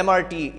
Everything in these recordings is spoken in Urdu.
MRT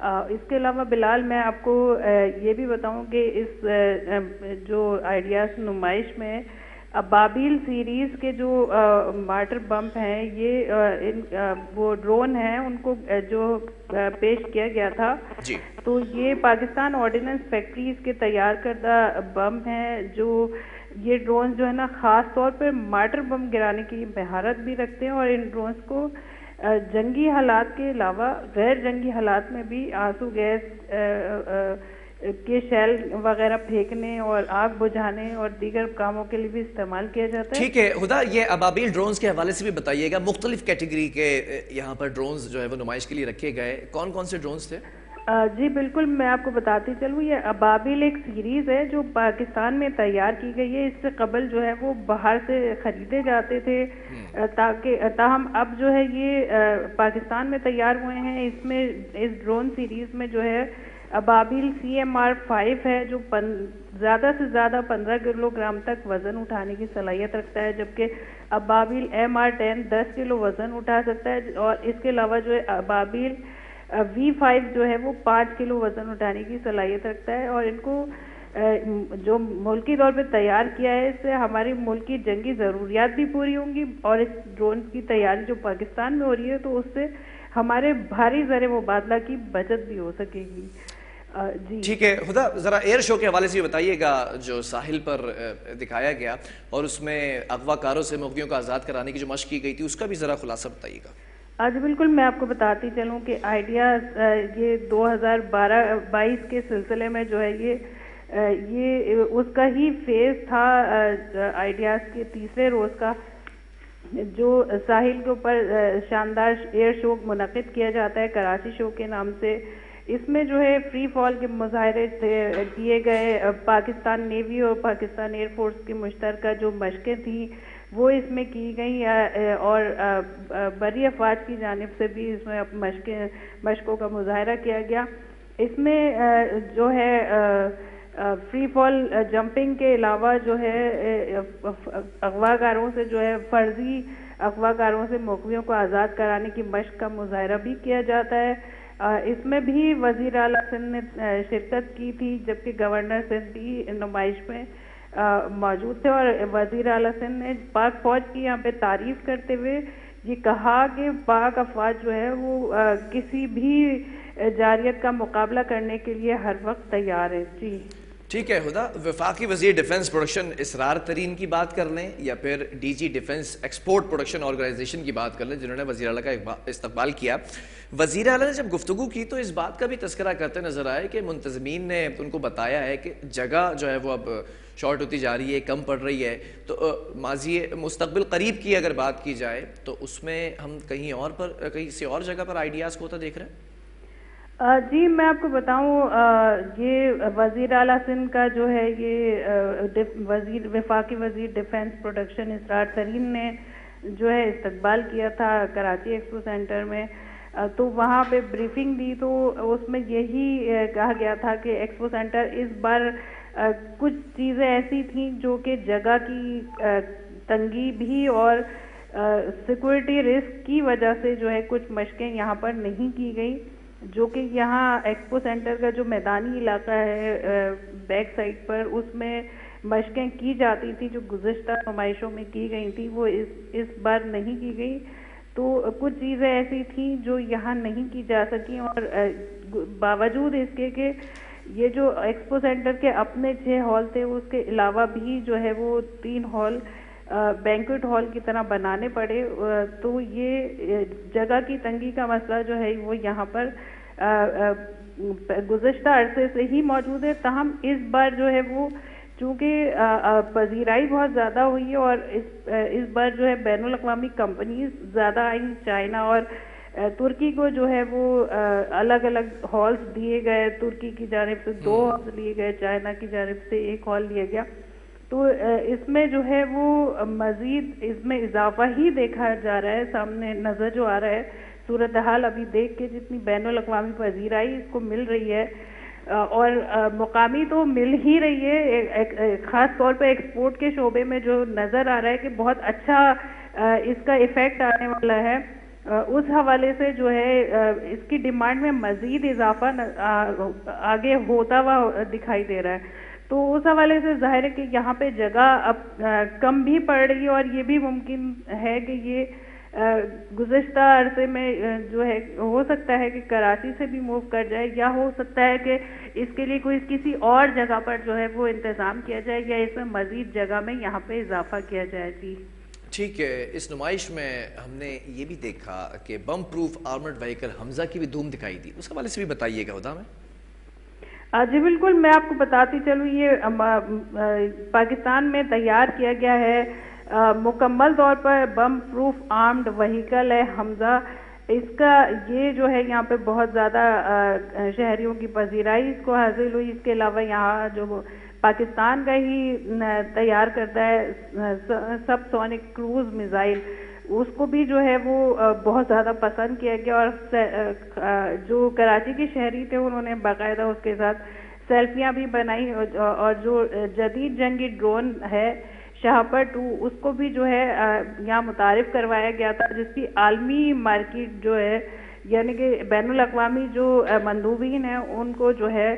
اس کے علاوہ بلال میں آپ کو یہ بھی بتاؤں کہ اس جو آئیڈیاز نمائش میں ابابیل سیریز کے جو مارٹر بمپ ہیں یہ وہ ڈرون ہیں ان کو جو پیش کیا گیا تھا جی تو یہ پاکستان آرڈیننس فیکٹریز کے تیار کردہ بم ہیں جو یہ ڈرون جو ہے نا خاص طور پہ مارٹر بم گرانے کی مہارت بھی رکھتے ہیں اور ان ڈرونز کو جنگی حالات کے علاوہ غیر جنگی حالات میں بھی آنسو گیس کے شیل وغیرہ پھینکنے اور آگ بجھانے اور دیگر کاموں کے لیے بھی استعمال کیا جاتا ہے. ٹھیک ہے ہدا، یہ ابابیل ڈرونز کے حوالے سے بھی بتائیے گا. مختلف کیٹیگری کے یہاں پر ڈرونز جو ہے وہ نمائش کے لیے رکھے گئے، کون کون سے ڈرونز تھے؟ جی بالکل، میں آپ کو بتاتی چلوں. یہ ابابیل ایک سیریز ہے جو پاکستان میں تیار کی گئی ہے. اس سے قبل جو ہے وہ باہر سے خریدے جاتے تھے تاہم اب جو ہے یہ پاکستان میں تیار ہوئے ہیں. اس میں اس ڈرون سیریز میں جو ہے ابابیل CMR-5 ہے جو زیادہ سے زیادہ 15 کلو گرام تک وزن اٹھانے کی صلاحیت رکھتا ہے، جبکہ ابابیل MR-10 10 کلو وزن اٹھا سکتا ہے. اور اس کے علاوہ جو ہے ابابیل V5 جو ہے وہ 5 کلو وزن اٹھانے کی صلاحیت رکھتا ہے. اور ان کو جو ملکی طور پہ تیار کیا ہے، اس سے ہماری ملک کی جنگی ضروریات بھی پوری ہوں گی اور اس ڈرون کی تیاری جو پاکستان میں ہو رہی ہے تو اس سے ہمارے بھاری زر مبادلہ کی بچت بھی ہو سکے گی. جی ٹھیک ہے خدا، ذرا ایئر شو کے حوالے سے بتائیے گا جو ساحل پر دکھایا گیا اور اس میں اغوا کاروں سے مغویوں کو آزاد کرانے کی جو مشق کی گئی تھی، اس کا بھی ذرا خلاصہ بتائیے گا. جی بالکل، میں آپ کو بتاتی چلوں کہ آئیڈیاز یہ 2012-22 کے سلسلے میں جو ہے یہ اس کا ہی فیز تھا آئیڈیاز کے تیسرے روز کا، جو ساحل کے اوپر شاندار ایئر شو منعقد کیا جاتا ہے کراچی شو کے نام سے. اس میں جو ہے فری فال کے مظاہرے کیے گئے. پاکستان نیوی اور پاکستان ایئر فورس کی مشترکہ جو مشقیں تھیں وہ اس میں کی گئیں اور بری افواج کی جانب سے بھی اس میں مشقوں کا مظاہرہ کیا گیا. اس میں جو ہے فری فال جمپنگ کے علاوہ جو ہے اغوا کاروں سے جو ہے فرضی اغوا کاروں سے مغویوں کو آزاد کرانے کی مشق کا مظاہرہ بھی کیا جاتا ہے. اس میں بھی وزیر اعلیٰ سندھ نے شرکت کی تھی، جبکہ گورنر سندھ بھی نمائش میں موجود تھے. اور وزیر اعلیٰ سندھ نے پاک فوج کی یہاں پہ تعریف کرتے ہوئے یہ کہا کہ پاک افواج جو ہے وہ کسی بھی جارحیت کا مقابلہ کرنے کے لیے ہر وقت تیار ہے. جی ٹھیک ہے خدا، وفاقی وزیر ڈیفنس پروڈکشن اسرار ترین کی بات کر لیں یا پھر DG defence export production organisation کی بات کر لیں جنہوں نے وزیر اعلیٰ کا استقبال کیا. وزیر اعلیٰ نے جب گفتگو کی تو اس بات کا بھی تذکرہ کرتے نظر آئے کہ منتظمین نے ان کو بتایا ہے کہ جگہ جو ہے وہ اب شارٹ ہوتی جا رہی ہے، کم پڑ رہی ہے. تو ماضی مستقبل قریب کی اگر بات کی جائے تو اس میں ہم کہیں اور پر کسی اور جگہ پر آئیڈیاز کو ہوتا دیکھ رہے ہیں. جی میں آپ کو بتاؤں یہ وزیر اعلیٰ سندھ کا جو ہے یہ وفاقی وزیر ڈیفنس پروڈکشن اسرار ترین نے جو ہے استقبال کیا تھا کراچی ایکسپو سینٹر میں. تو وہاں پہ بریفنگ دی تو اس میں یہی کہا گیا تھا کہ ایکسپو سینٹر اس بار کچھ چیزیں ایسی تھیں جو کہ جگہ کی تنگی بھی اور سیکورٹی رسک کی وجہ سے جو ہے کچھ مشقیں یہاں پر نہیں کی گئی، جو کہ یہاں ایکسپو سینٹر کا جو میدانی علاقہ ہے بیک سائڈ پر اس میں مشقیں کی جاتی تھی جو گزشتہ نمائشوں میں کی گئی تھی، وہ اس بار نہیں کی گئی. تو کچھ چیزیں ایسی تھیں جو یہاں نہیں کی جا سکیں اور باوجود اس کے کہ یہ جو ایکسپو سینٹر کے اپنے 6 ہال تھے اس کے علاوہ بھی جو ہے وہ 3 ہال بینکویٹ ہال کی طرح بنانے پڑے. تو یہ جگہ کی تنگی کا مسئلہ جو ہے وہ یہاں پر گزشتہ عرصے سے ہی موجود ہے. تاہم اس بار جو ہے وہ چونکہ پذیرائی بہت زیادہ ہوئی ہے اور اس بار جو ہے بین الاقوامی کمپنیز زیادہ آئیں. چائنا اور ترکی کو جو ہے وہ الگ الگ ہالز دیے گئے. ترکی کی جانب سے 2 ہالز لیے گئے، چائنا کی جانب سے 1 ہال لیا گیا. تو اس میں جو ہے وہ مزید اس میں اضافہ ہی دیکھا جا رہا ہے، سامنے نظر جو آ رہا ہے صورتحال ابھی دیکھ کے جتنی بین الاقوامی پذیرائی اس کو مل رہی ہے اور مقامی تو مل ہی رہی ہے، خاص طور پہ ایکسپورٹ کے شعبے میں جو نظر آ رہا ہے کہ بہت اچھا اس کا ایفیکٹ آنے والا ہے. اس حوالے سے جو ہے اس کی ڈیمانڈ میں مزید اضافہ آگے ہوتا ہوا دکھائی دے رہا ہے. تو اس حوالے سے ظاہر ہے کہ یہاں پہ جگہ اب کم بھی پڑ رہی ہے, اور یہ بھی ممکن ہے کہ یہ گزشتہ عرصے میں جو ہے ہو سکتا ہے کہ کراچی سے بھی موو کر جائے, یا ہو سکتا ہے کہ اس کے لیے کوئی کسی اور جگہ پر جو ہے وہ انتظام کیا جائے, یا اس میں مزید جگہ میں یہاں پہ اضافہ کیا جائے. جی ٹھیک ہے. اس نمائش میں ہم نے یہ بھی دیکھا کہ بم پروف آرمرڈ وہیکل حمزہ کی بھی دھوم دکھائی دی, اس حوالے سے بھی بتائیے گا ہدا میں. جی بالکل, میں آپ کو بتاتی چلوں, یہ پاکستان میں تیار کیا گیا ہے مکمل طور پر بم پروف آرمڈ وہیکل ہے حمزہ. اس کا یہ جو ہے یہاں پہ بہت زیادہ شہریوں کی پذیرائی اس کو حاصل ہوئی. اس کے علاوہ یہاں جو پاکستان کا ہی تیار کرتا ہے سب سونک کروز میزائل, اس کو بھی جو ہے وہ بہت زیادہ پسند کیا گیا, اور جو کراچی کے شہری تھے انہوں نے باقاعدہ اس کے ساتھ سیلفیاں بھی بنائی. اور جو جدید جنگی ڈرون ہے شہاپر 2, اس کو بھی جو ہے یہاں متعارف کروایا گیا تھا, جس کی عالمی مارکیٹ جو ہے یعنی کہ بین الاقوامی جو مندوبین ہیں ان کو جو ہے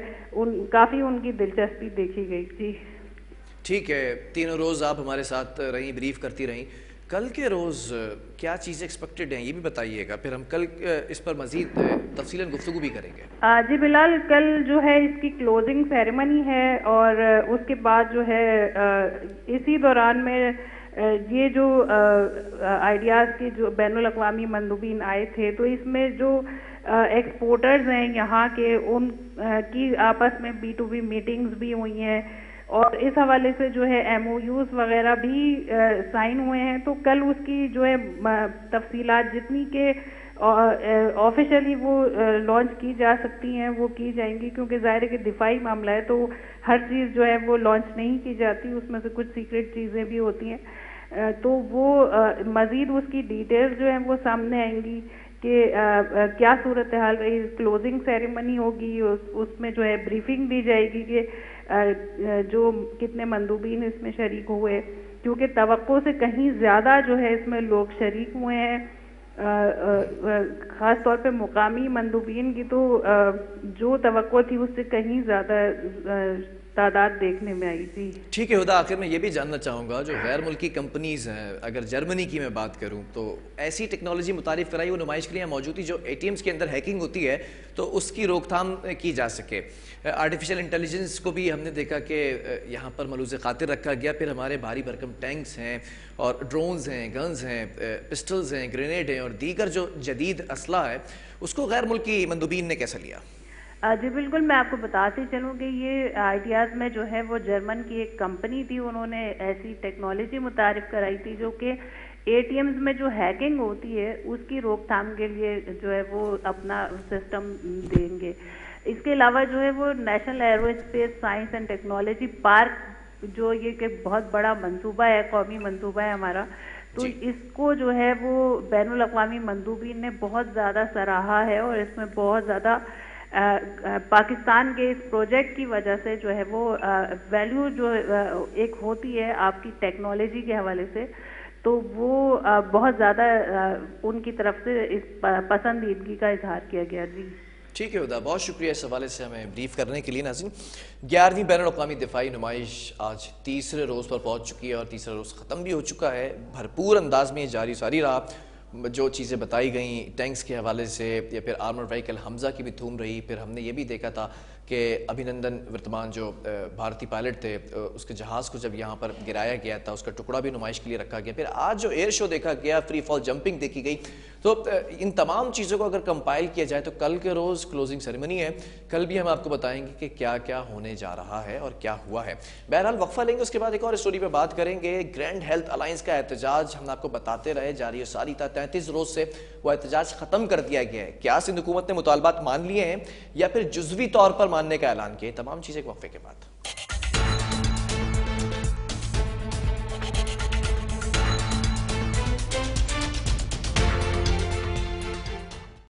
کافی ان کی دلچسپی دیکھی گئی تھی. ٹھیک ہے, تینوں روز آپ ہمارے ساتھ رہیں, بریف کرتی رہیں. کل کے روز کیا چیزیں ایکسپیکٹڈ ہیں یہ بھی بتائیے گا, پھر ہم کل اس پر مزید تفصیلاً گفتگو بھی کریں گے. جی بلال, کل جو ہے اس کی کلوزنگ سیریمنی ہے, اور اس کے بعد جو ہے اسی دوران میں یہ جو آئیڈیاز کے جو بین الاقوامی مندوبین آئے تھے, تو اس میں جو ایکسپورٹرز ہیں یہاں کے ان کی آپس میں B2B میٹنگز بھی ہوئی ہیں, اور اس حوالے سے جو ہے MOUs وغیرہ بھی سائن ہوئے ہیں. تو کل اس کی جو ہے تفصیلات جتنی کہ آفیشلی وہ لانچ کی جا سکتی ہیں وہ کی جائیں گی, کیونکہ ظاہر ہے کہ دفاعی معاملہ ہے تو ہر چیز جو ہے وہ لانچ نہیں کی جاتی, اس میں سے کچھ سیکرٹ چیزیں بھی ہوتی ہیں. تو وہ مزید اس کی ڈیٹیلز جو ہیں وہ سامنے آئیں گی کہ کیا صورتحال رہی. کلوزنگ سیریمنی ہوگی, اس میں جو ہے بریفنگ دی جائے گی کہ جو کتنے مندوبین اس میں شریک ہوئے, کیونکہ توقع سے کہیں زیادہ جو ہے اس میں لوگ شریک ہوئے ہیں, خاص طور پہ مقامی مندوبین کی تو جو توقع تھی اس سے کہیں زیادہ تعداد دیکھنے میں آئی تھی. ٹھیک ہے ہدا, آخر میں یہ بھی جاننا چاہوں گا جو غیر ملکی کمپنیز ہیں, اگر جرمنی کی میں بات کروں تو ایسی ٹیکنالوجی متعارف کرائی وہ نمائش کے لیے موجود تھی جو ATMs کے اندر ہیکنگ ہوتی ہے تو اس کی روک تھام کی جا سکے. آرٹیفیشل انٹیلیجنس کو بھی ہم نے دیکھا کہ یہاں پر ملوث خاطر رکھا گیا. پھر ہمارے بھاری بھرکم ٹینکس ہیں اور ڈرونز ہیں, گنز ہیں, پسٹلز ہیں, گرینیڈ ہیں اور دیگر جو جدید اسلحہ ہے اس کو غیر ملکی مندوبین نے کیسا لیا؟ جی بالکل, میں آپ کو بتاتی چلوں کہ یہ آئیڈیاز میں جو ہے وہ جرمن کی ایک کمپنی تھی, انہوں نے ایسی ٹیکنالوجی متعارف کرائی تھی جو کہ ATMs میں جو ہیکنگ ہوتی ہے اس کی روک تھام کے لیے جو ہے وہ اپنا سسٹم دیں گے. اس کے علاوہ جو ہے وہ national arrow space science and technology park جو یہ کہ بہت بڑا منصوبہ ہے, قومی منصوبہ ہے ہمارا, تو اس کو جو ہے وہ بین الاقوامی مندوبین نے بہت زیادہ سراہا ہے, اور اس میں بہت زیادہ پاکستان کے اس پروجیکٹ کی وجہ سے جو ہے وہ ویلیو جو ایک ہوتی ہے آپ کی ٹیکنالوجی کے حوالے سے, تو وہ بہت زیادہ ان کی طرف سے اس پسندیدگی کا اظہار کیا گیا. جی ٹھیک ہے ہدا, بہت شکریہ اس حوالے سے ہمیں بریف کرنے کے لیے. ناظرین, 11ویں بین الاقوامی دفاعی نمائش آج تیسرے روز پر پہنچ چکی ہے اور تیسرا روز ختم بھی ہو چکا ہے. بھرپور انداز میں جاری ساری رہا, جو چیزیں بتائی گئیں ٹینکس کے حوالے سے یا پھر آرمر وہیکل حمزہ کی بھی دھوم رہی. پھر ہم نے یہ بھی دیکھا تھا کہ ابھینندن ورتمان جو بھارتی پائلٹ تھے اس کے جہاز کو جب یہاں پر گرایا گیا تھا اس کا ٹکڑا بھی نمائش کے لیے رکھا گیا. پھر آج جو ایئر شو دیکھا گیا, فری فال جمپنگ دیکھی گئی, تو ان تمام چیزوں کو اگر کمپائل کیا جائے تو کل کے روز کلوزنگ سیریمنی ہے. کل بھی ہم آپ کو بتائیں گے کہ کیا کیا ہونے جا رہا ہے اور کیا ہوا ہے. بہرحال وقفہ لیں گے, اس کے بعد ایک اور اسٹوری پہ بات کریں گے. گرینڈ ہیلتھ الائنس کا احتجاج ہم آپ کو بتاتے رہے جاری و ساری تھا, 33 روز سے وہ احتجاج ختم کر دیا گیا ہے. کیا سندھ حکومت نے مطالبات مان لیے ہیں یا پھر جزوی طور پر ماننے کا اعلان کیا؟ تمام چیزیں ایک وقفے کے بعد.